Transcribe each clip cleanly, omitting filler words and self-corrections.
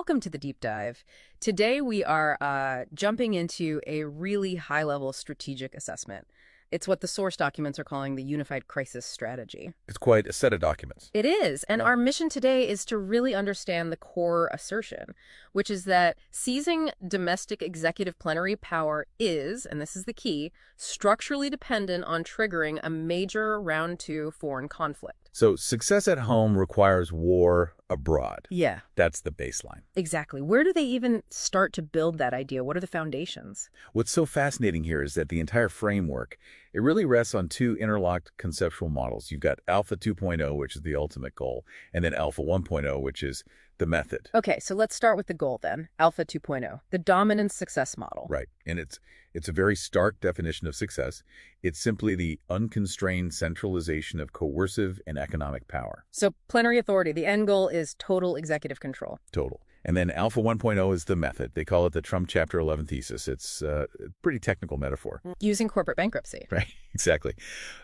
Welcome to the deep dive. Today we are jumping into a really high-level strategic assessment. It's what the source documents are calling the Unified Crisis Strategy. It's quite a set of documents. It is, and our mission today is to really understand the core assertion, which is that seizing domestic executive plenary power is, and this is the key, structurally dependent on triggering a major round 2 foreign conflict. So success at home requires war abroad. Yeah. That's the baseline. Exactly. Where do they even start to build that idea? What are the foundations? What's so fascinating here is that the entire framework, it really rests on two interlocked conceptual models. You've got Alpha 2.0, which is the ultimate goal, and then Alpha 1.0, which is the method. Okay, so let's start with the goal then, Alpha 2.0, the dominant success model. Right. And it's a very stark definition of success. It's simply the unconstrained centralization of coercive and economic power. So plenary authority, the end goal is total executive control. Total. And then Alpha 1.0 is the method. They call it the Trump Chapter 11 thesis. It's a pretty technical metaphor. Using corporate bankruptcy. Right, exactly.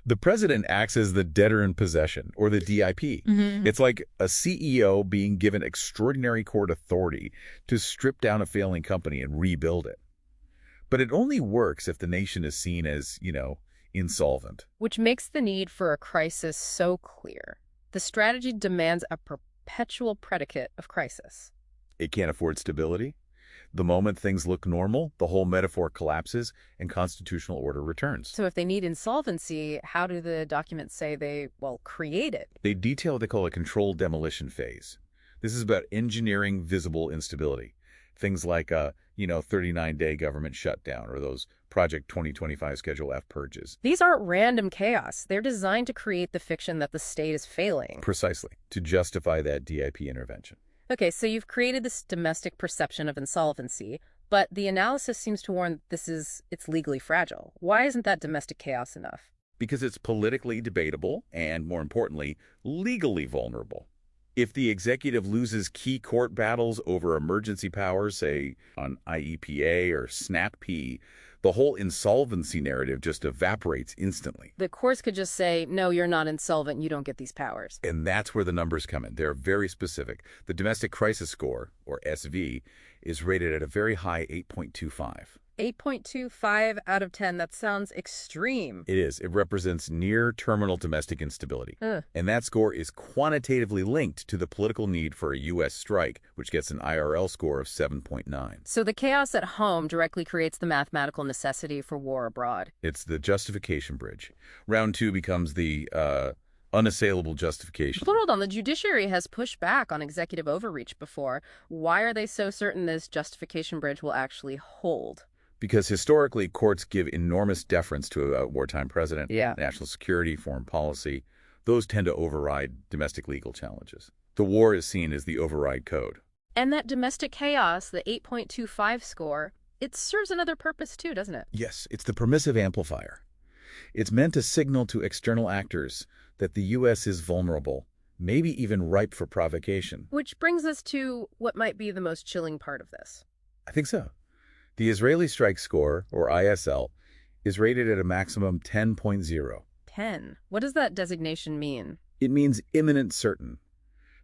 The president acts as the debtor in possession, or the DIP. It's like a CEO being given extraordinary court authority to strip down a failing company and rebuild it. But it only works if the nation is seen as, insolvent. Which makes the need for a crisis so clear. The strategy demands a perpetual predicate of crisis. It can't afford stability. The moment things look normal, the whole metaphor collapses and constitutional order returns. So if they need insolvency, how do the documents say they, create it? They detail what they call a controlled demolition phase. This is about engineering visible instability. Things like a, 39-day government shutdown or those Project 2025 Schedule F purges. These aren't random chaos. They're designed to create the fiction that the state is failing. Precisely, to justify that DIP intervention. Okay, so you've created this domestic perception of insolvency, but the analysis seems to warn it's legally fragile. Why isn't that domestic chaos enough? Because it's politically debatable and, more importantly, legally vulnerable. If the executive loses key court battles over emergency powers, say on IEPA or SNAP-P, the whole insolvency narrative just evaporates instantly. The courts could just say, no, you're not insolvent, you don't get these powers. And that's where the numbers come in. They're very specific. The Domestic Crisis Score, or SV, is rated at a very high 8.25. 8.25 out of 10, that sounds extreme. It is. It represents near-terminal domestic instability. And that score is quantitatively linked to the political need for a U.S. strike, which gets an IRL score of 7.9. So the chaos at home directly creates the mathematical necessity for war abroad. It's the justification bridge. Round 2 becomes the unassailable justification. But hold on, the judiciary has pushed back on executive overreach before. Why are they so certain this justification bridge will actually hold? Because historically, courts give enormous deference to a wartime president. Yeah. National security, foreign policy, those tend to override domestic legal challenges. The war is seen as the override code. And that domestic chaos, the 8.25 score, it serves another purpose too, doesn't it? Yes, it's the permissive amplifier. It's meant to signal to external actors that the U.S. is vulnerable, maybe even ripe for provocation. Which brings us to what might be the most chilling part of this. I think so. The Israeli strike score, or ISL, is rated at a maximum 10.0. 10? What does that designation mean? It means imminent certain.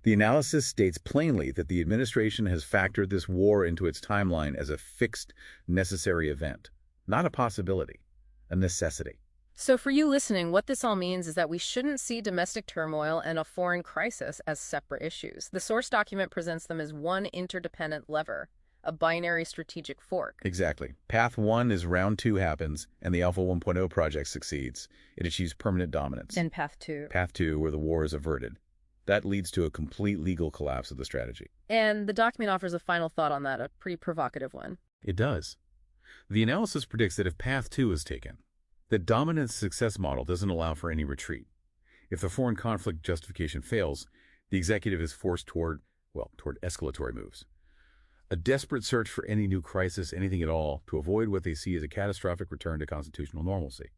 The analysis states plainly that the administration has factored this war into its timeline as a fixed, necessary event, not a possibility, a necessity. So for you listening, what this all means is that we shouldn't see domestic turmoil and a foreign crisis as separate issues. The source document presents them as one interdependent lever. A binary strategic fork. Exactly. Path 1 is round 2 happens, and the Alpha 1.0 project succeeds. It achieves permanent dominance. And path 2. Path 2, where the war is averted. That leads to a complete legal collapse of the strategy. And the document offers a final thought on that, a pretty provocative one. It does. The analysis predicts that if Path 2 is taken, the dominant success model doesn't allow for any retreat. If the foreign conflict justification fails, the executive is forced toward escalatory moves. A desperate search for any new crisis, anything at all, to avoid what they see as a catastrophic return to constitutional normalcy.